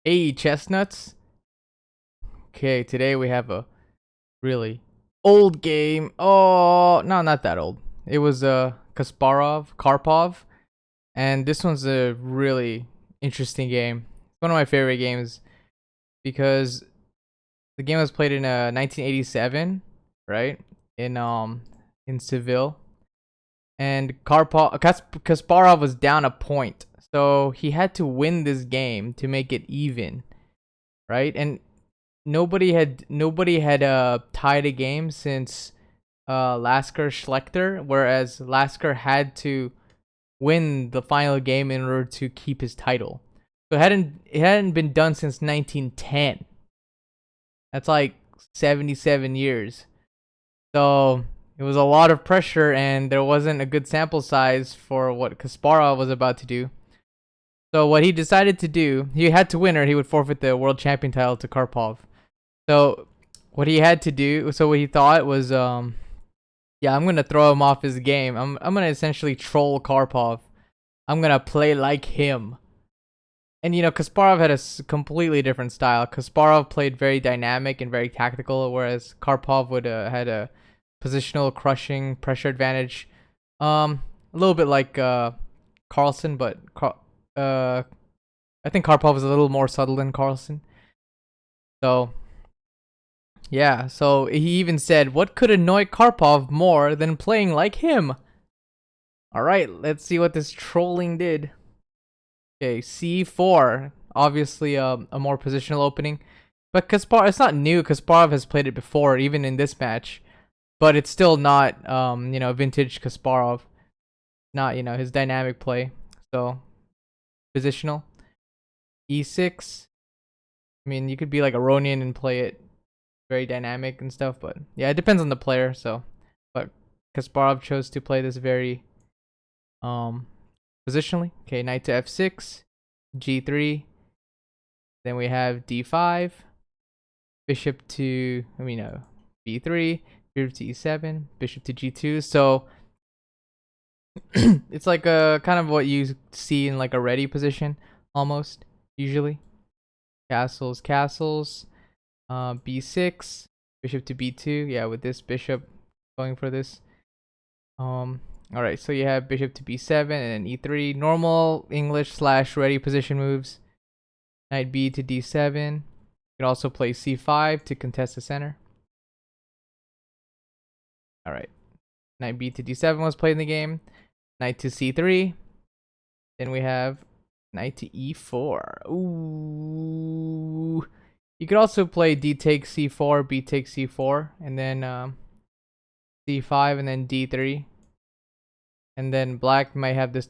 Hey, chestnuts. Okay, today we have a really old game. Oh, no, not that old. It was Karpov, and this one's a really interesting game. It's one of my favorite games because the game was played in 1987, right? In in Seville, and Kasparov was down a point, so he had to win this game to make it even, right? And nobody had tied a game since Lasker Schlechter, whereas Lasker had to win the final game in order to keep his title. So it hadn't been done since 1910. That's like 77 years. So it was a lot of pressure, and there wasn't a good sample size for what Kasparov was about to do. So what he decided to do, he had to win or he would forfeit the world champion title to Karpov. So what he had to do, so what he thought was, yeah, I'm gonna throw him off his game. I'm gonna essentially troll Karpov. I'm gonna play like him. And Kasparov had a completely different style. Kasparov played very dynamic and very tactical, whereas Karpov would had a positional crushing pressure advantage. A little bit like Carlsen, but I think Karpov is a little more subtle than Carlsen. So yeah, so he even said, what could annoy Karpov more than playing like him? Alright, let's see what this trolling did. Okay, C4. Obviously a more positional opening. But it's not new. Kasparov has played it before, even in this match. But it's still not, vintage Kasparov. Not, his dynamic play. So, positional. E6. I mean, you could be like Aronian and play it very dynamic and stuff, but yeah, it depends on the player. So, but Kasparov chose to play this very positionally. Okay, knight to f6, g3. Then we have d5, bishop to b3, bishop to e7, bishop to g2. So it's like a kind of what you see in like a ready position almost usually. Castles, castles. B6, bishop to b2. Yeah, with this bishop going for this. All right, so you have bishop to b7 and then e3. Normal English / ready position moves. Knight b to d7. You can also play c5 to contest the center. All right, knight b to d7 was played in the game. Knight to c3. Then we have knight to e4. Ooh. You could also play d takes c4, b takes c4, and then c5, and then d3. And then black might have this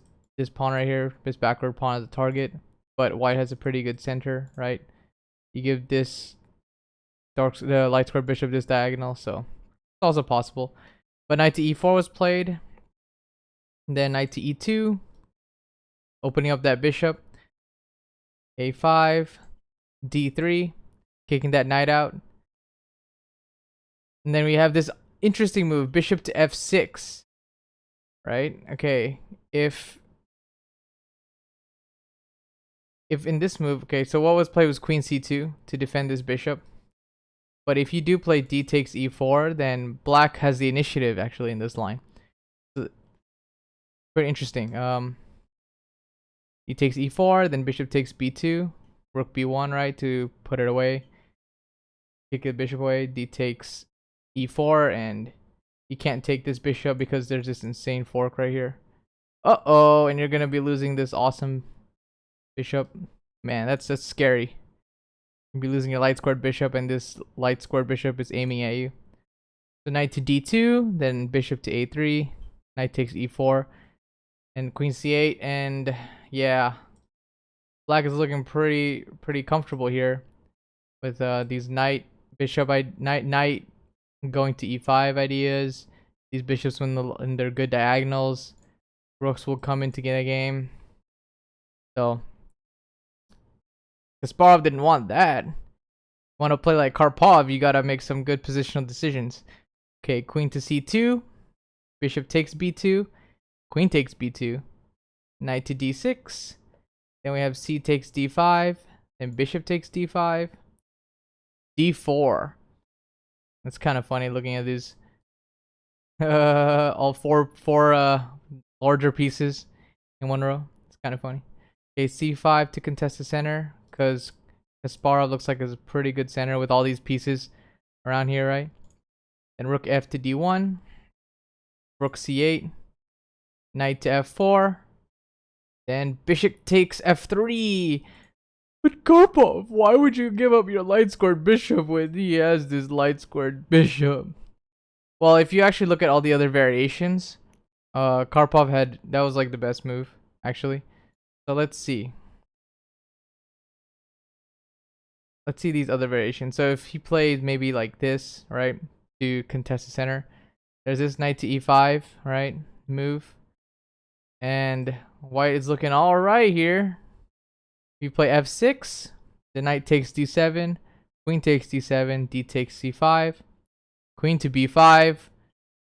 pawn right here, this backward pawn as a target, but white has a pretty good center, right? You give this the light square bishop this diagonal, so it's also possible. But knight to e4 was played. And then knight to e2, opening up that bishop. a5, d3, kicking that knight out. And then we have this interesting move, bishop to f6. Right? Okay. If in this move, okay, so what was played was queen c2 to defend this bishop. But if you do play d takes e4, then black has the initiative actually in this line. So, very interesting. D takes e4, then bishop takes b2, rook b1, right, to put it away. Kick the bishop away. D takes e4, and you can't take this bishop because there's this insane fork right here. Uh-oh, and you're gonna be losing this awesome bishop. Man, that's scary. You'll be losing your light squared bishop, and this light squared bishop is aiming at you. So knight to d2, then bishop to a3, knight takes e4, and queen c8, and yeah, black is looking pretty comfortable here with these knight going to e5 ideas. These bishops when they're good diagonals, rooks will come into the game. So Kasparov didn't want that. Want to play like Karpov, you gotta make some good positional decisions. Okay, queen to c2, bishop takes b2, queen takes b2, knight to d6. Then we have c takes d5, Then bishop takes d5, d4. That's kind of funny looking at these. All four larger pieces in one row. It's kind of funny. Okay, c5 to contest the center, because Kasparov looks like it's a pretty good center with all these pieces around here, right? Then rook f to d1, rook c8, knight to f4, then bishop takes f3. But Karpov, why would you give up your light squared bishop when he has this light squared bishop? Well, if you actually look at all the other variations, Karpov that was like the best move, actually. So let's see. Let's see these other variations. So if he plays maybe like this, right, to contest the center, there's this knight to e5, right, move. And white is looking all right here. If you play f6, the knight takes d7, queen takes d7, d takes c5, queen to b5,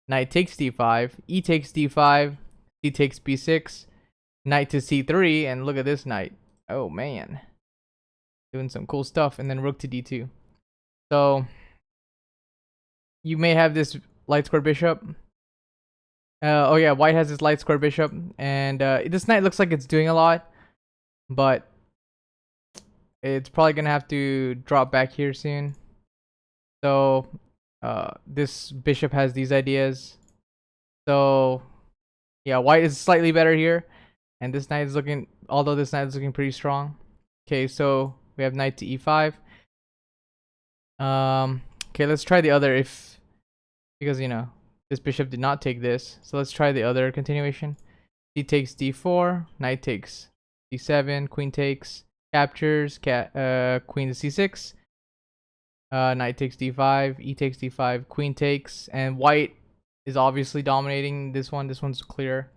knight takes d5, e takes d5, c takes b6, knight to c3, and look at this knight. Oh man, doing some cool stuff. And then rook to d2. So you may have this light square bishop. Oh yeah, white has this light square bishop, and this knight looks like it's doing a lot, but it's probably gonna have to drop back here soon. So this bishop has these ideas. So yeah, white is slightly better here, and this knight is looking, although this knight is looking pretty strong. Okay, so we have knight to e5. Okay, let's try the other, because you know this bishop did not take this, so let's try the other continuation. D takes d4, knight takes d7, queen takes, captures, queen to c6, knight takes d5, e takes d5, queen takes, and white is obviously dominating this one. This one's clear.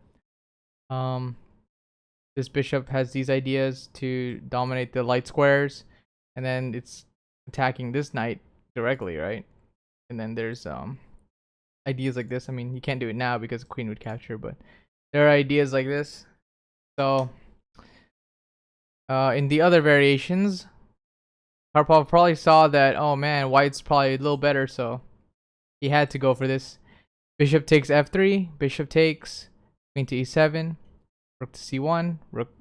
This bishop has these ideas to dominate the light squares, and then it's attacking this knight directly, right? And then there's ideas like this. I mean, you can't do it now because the queen would capture, but there are ideas like this. So in the other variations, Karpov probably saw that, oh man, white's probably a little better, so he had to go for this. Bishop takes f3, bishop takes, queen to e7, rook to c1, rook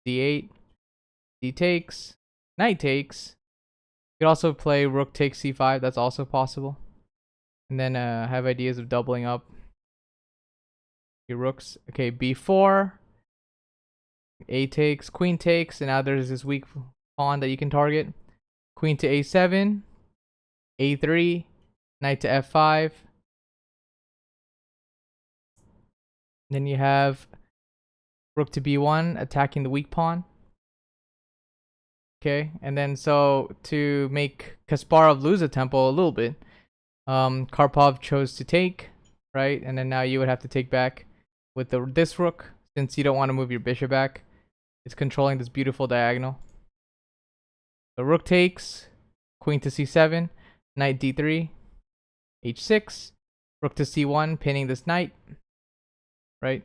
d8, d takes, knight takes. You could also play rook takes c5, that's also possible. And then have ideas of doubling up your rooks. Okay, b4, a takes, queen takes, and now there's this weak pawn that you can target. Queen to a7, a3, knight to f5. Then you have rook to b1, attacking the weak pawn. Okay, and then so to make Kasparov lose a tempo a little bit, Karpov chose to take, right? And then now you would have to take back with this rook, since you don't want to move your bishop back. It's controlling this beautiful diagonal. So rook takes, queen to c7, knight d3, h6, rook to c1, pinning this knight, right?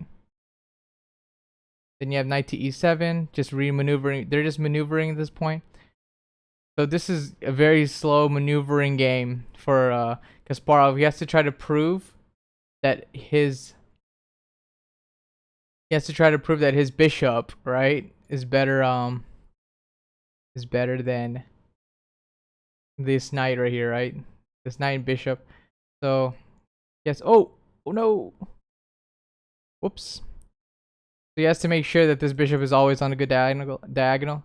Then you have knight to e7, just re-maneuvering. They're just maneuvering at this point. So this is a very slow maneuvering game for Kasparov. He has to try to prove that his bishop, right, is better than this knight right here, right? This knight and bishop. So yes. Oh no. Whoops. So he has to make sure that this bishop is always on a good diagonal.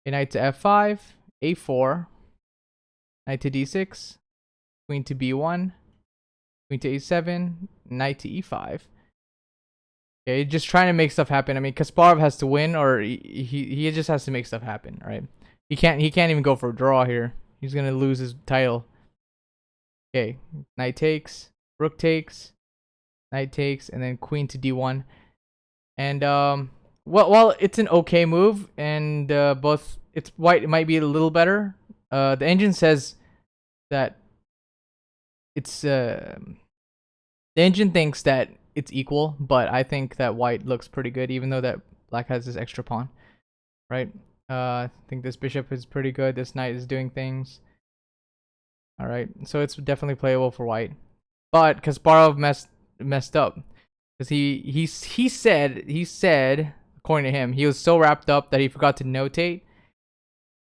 A knight to f5, a4, knight to d6, queen to b1, queen to a7, knight to e5. Okay, just trying to make stuff happen. I mean, Kasparov has to win, or he just has to make stuff happen, right? He can't even go for a draw here. He's gonna lose his title. Okay, knight takes, rook takes, knight takes, and then queen to d1. And well, it's an okay move, and both it's white. It might be a little better. The engine says that it's the engine thinks that it's equal, but I think that white looks pretty good, even though that black has this extra pawn, right? I think this bishop is pretty good. This knight is doing things. All right, so it's definitely playable for white. But Kasparov messed up because he said according to him he was so wrapped up that he forgot to notate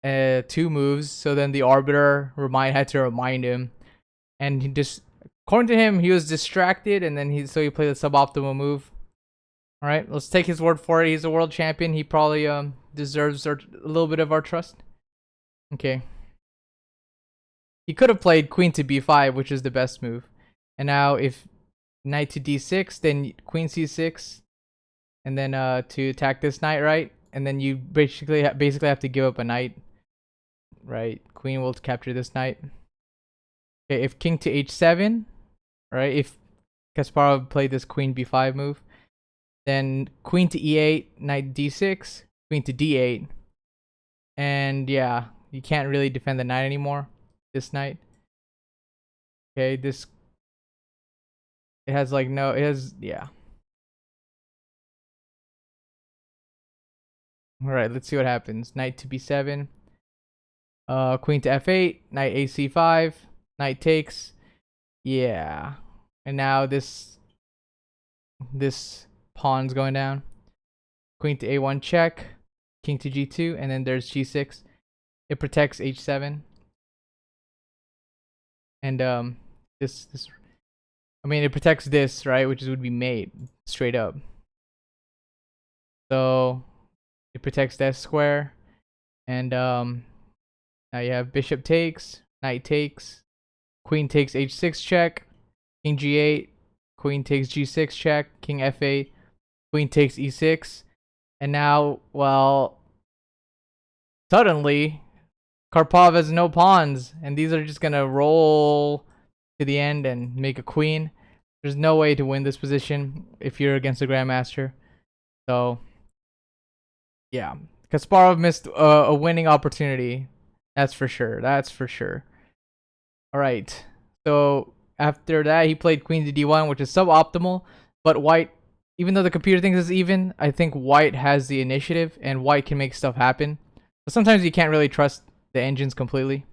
2 moves. So then the arbiter had to remind him, and he just according to him he was distracted, and then he played the suboptimal move. All right, let's take his word for it. He's a world champion. He probably deserves a little bit of our trust. Okay. He could have played queen to b5, which is the best move. And now if knight to d6, then queen c6, and then to attack this knight, right? And then you basically have to give up a knight, right? Queen will capture this knight. Okay, if king to h7, right? If Kasparov played this queen b5 move, then queen to e8, knight d6, queen to d8, and yeah, you can't really defend the knight anymore. This knight. Okay, this it has like no, it has yeah. All right, let's see what happens. Knight to b7, queen to f8, knight ac5, knight takes, yeah, and now this pawn's going down. Queen to a1 check, king to g2, and then there's g6. It protects h7, and I mean it protects this, right, which would be mate straight up. So it protects that square, and now you have bishop takes, knight takes, queen takes h6 check, king g8, queen takes g6 check, king f8, queen takes e6, and now, well, suddenly Karpov has no pawns, and these are just gonna roll to the end and make a queen. There's no way to win this position if you're against a grandmaster. So yeah, Kasparov missed a winning opportunity. That's for sure. That's for sure. All right. So after that, he played queen to d1, which is suboptimal. But white, even though the computer thinks it's even, I think white has the initiative, and white can make stuff happen. But sometimes you can't really trust the engines completely.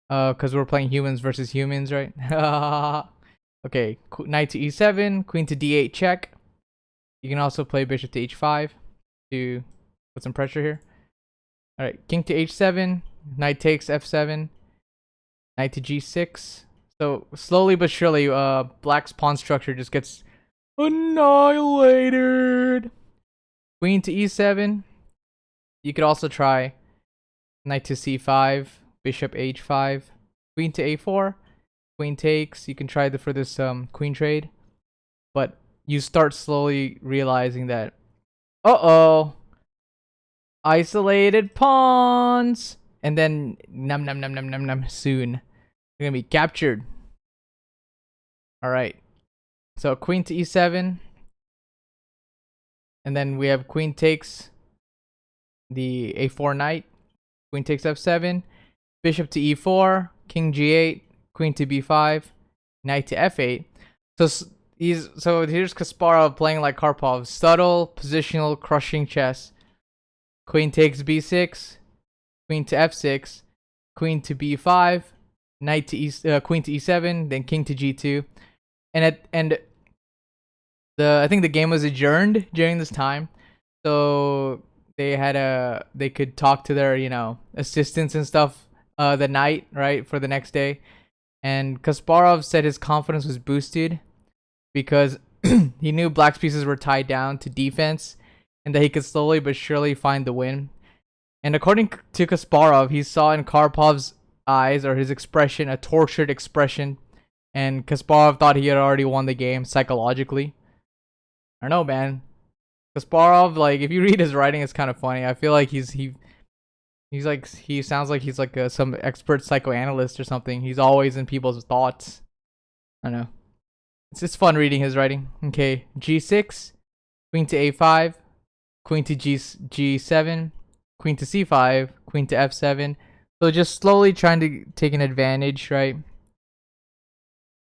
Because we're playing humans versus humans, right? Okay, knight to e7, queen to d8 check. You can also play bishop to h5 to put some pressure here. All right, king to h7, knight takes f7, knight to g6. So slowly but surely, black's pawn structure just gets annihilated. Queen to e7. You could also try knight to c5, bishop h5, queen to a4, queen takes. You can try for this queen trade, but you start slowly realizing that isolated pawns, and then soon you're gonna be captured. All right, so queen to e7, and then we have queen takes the a4 knight, queen takes f7, bishop to e4, king g8, queen to b5, knight to f8. So here's Kasparov playing like Karpov, subtle positional crushing chess. Queen takes b6, queen to f6, queen to b5, knight to queen to e7, then king to g2, I think the game was adjourned during this time, so they could talk to their assistants and stuff the night, right, for the next day. And Kasparov said his confidence was boosted because he knew black's pieces were tied down to defense, and that he could slowly but surely find the win. And according to Kasparov, he saw in Karpov's eyes, or his expression, a tortured expression, and Kasparov thought he had already won the game psychologically. I don't know, man. Kasparov, like, if you read his writing, it's kind of funny. I feel like he sounds like he's like some expert psychoanalyst or something. He's always in people's thoughts. I don't know. It's just fun reading his writing. Okay, g6, queen to a5, queen to g7, queen to c5, queen to f7. So just slowly trying to take an advantage, right?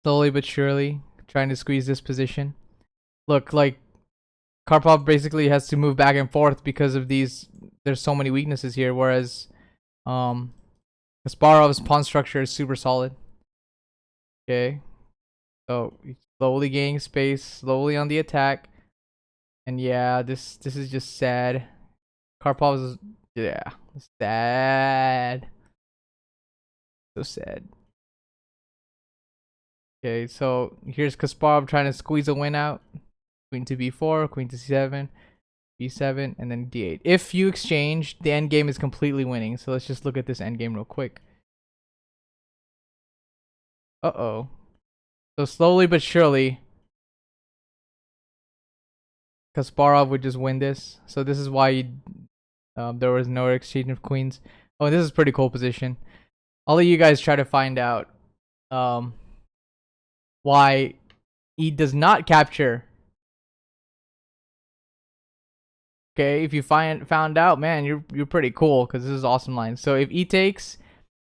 Slowly but surely trying to squeeze this position. Look, like Karpov basically has to move back and forth because of these there's so many weaknesses here. Whereas Kasparov's pawn structure is super solid. Okay, so slowly gaining space, slowly on the attack, and yeah, this is just sad. Karpov's yeah, sad, so sad. Okay, so here's Kasparov trying to squeeze a win out. Queen to b4, queen to c7, b7, and then d8. If you exchange, the endgame is completely winning. So let's just look at this endgame real quick. Uh-oh. So slowly but surely, Kasparov would just win this. So this is why there was no exchange of queens. Oh, this is a pretty cool position. I'll let you guys try to find out why he does not capture. Okay, if you found out, man, you're pretty cool because this is awesome line. So if e takes,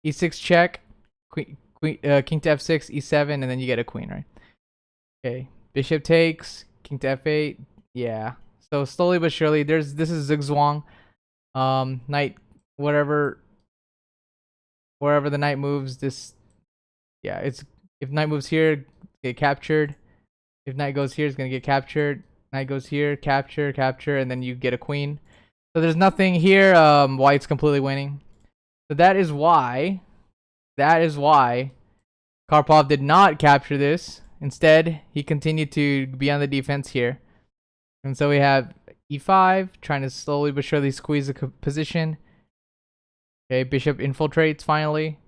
e6 check, king to f6, e7, and then you get a queen, right? Okay, bishop takes, king to f8. Yeah. So slowly but surely, this is zigzwang. Knight, wherever the knight moves, this, yeah, it's if knight moves here, get captured. If knight goes here, it's gonna get captured. Knight goes here, capture, and then you get a queen. So there's nothing here. White's completely winning. So that is why Karpov did not capture this. Instead, he continued to be on the defense here. And so we have e5, trying to slowly but surely squeeze the position. Okay, bishop infiltrates finally.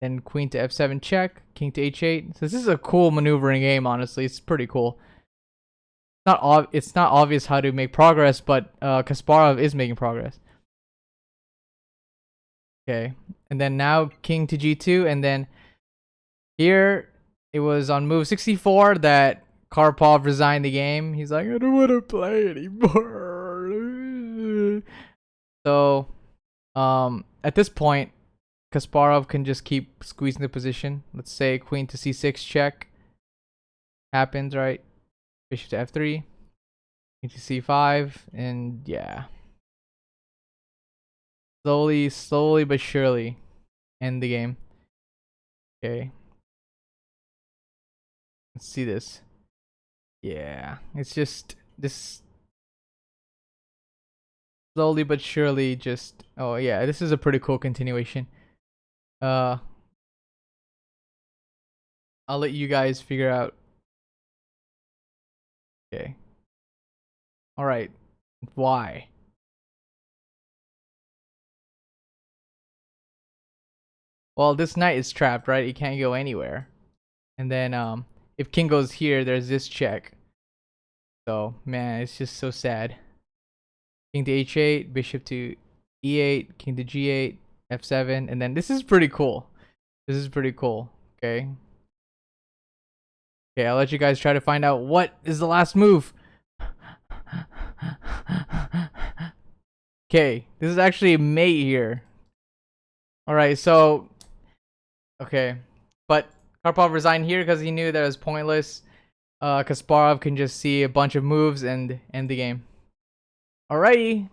Then queen to f7 check, king to h8. So this is a cool maneuvering game, honestly. It's pretty cool. It's not obvious how to make progress, but Kasparov is making progress. Okay, and then now king to g2, and then here it was on move 64 that Karpov resigned the game. He's like, I don't want to play anymore. So, at this point, Kasparov can just keep squeezing the position. Let's say queen to c6 check happens, right? Bishop to f3, king to c5, and yeah. Slowly but surely end the game. Okay. Let's see this. Yeah, it's just this slowly but surely just, oh yeah, this is a pretty cool continuation. I'll let you guys figure out. Okay. All right. Why? Well, this knight is trapped, right? He can't go anywhere. And then if king goes here, there's this check. So, man, it's just so sad. King to h8, bishop to e8, king to g8, f7, and then this is pretty cool. This is pretty cool. Okay. Okay, I'll let you guys try to find out what is the last move. Okay, this is actually mate here. Alright, so okay. But Karpov resigned here because he knew that it was pointless. Kasparov can just see a bunch of moves and end the game. Alrighty.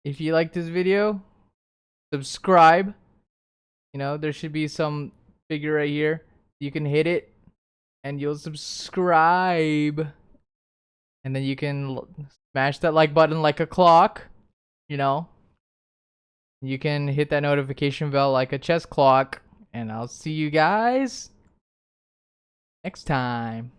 If you like this video, subscribe. You know, there should be some figure right here. You can hit it and you'll subscribe. And then you can smash that like button like a clock. You know, you can hit that notification bell like a chess clock. And I'll see you guys next time.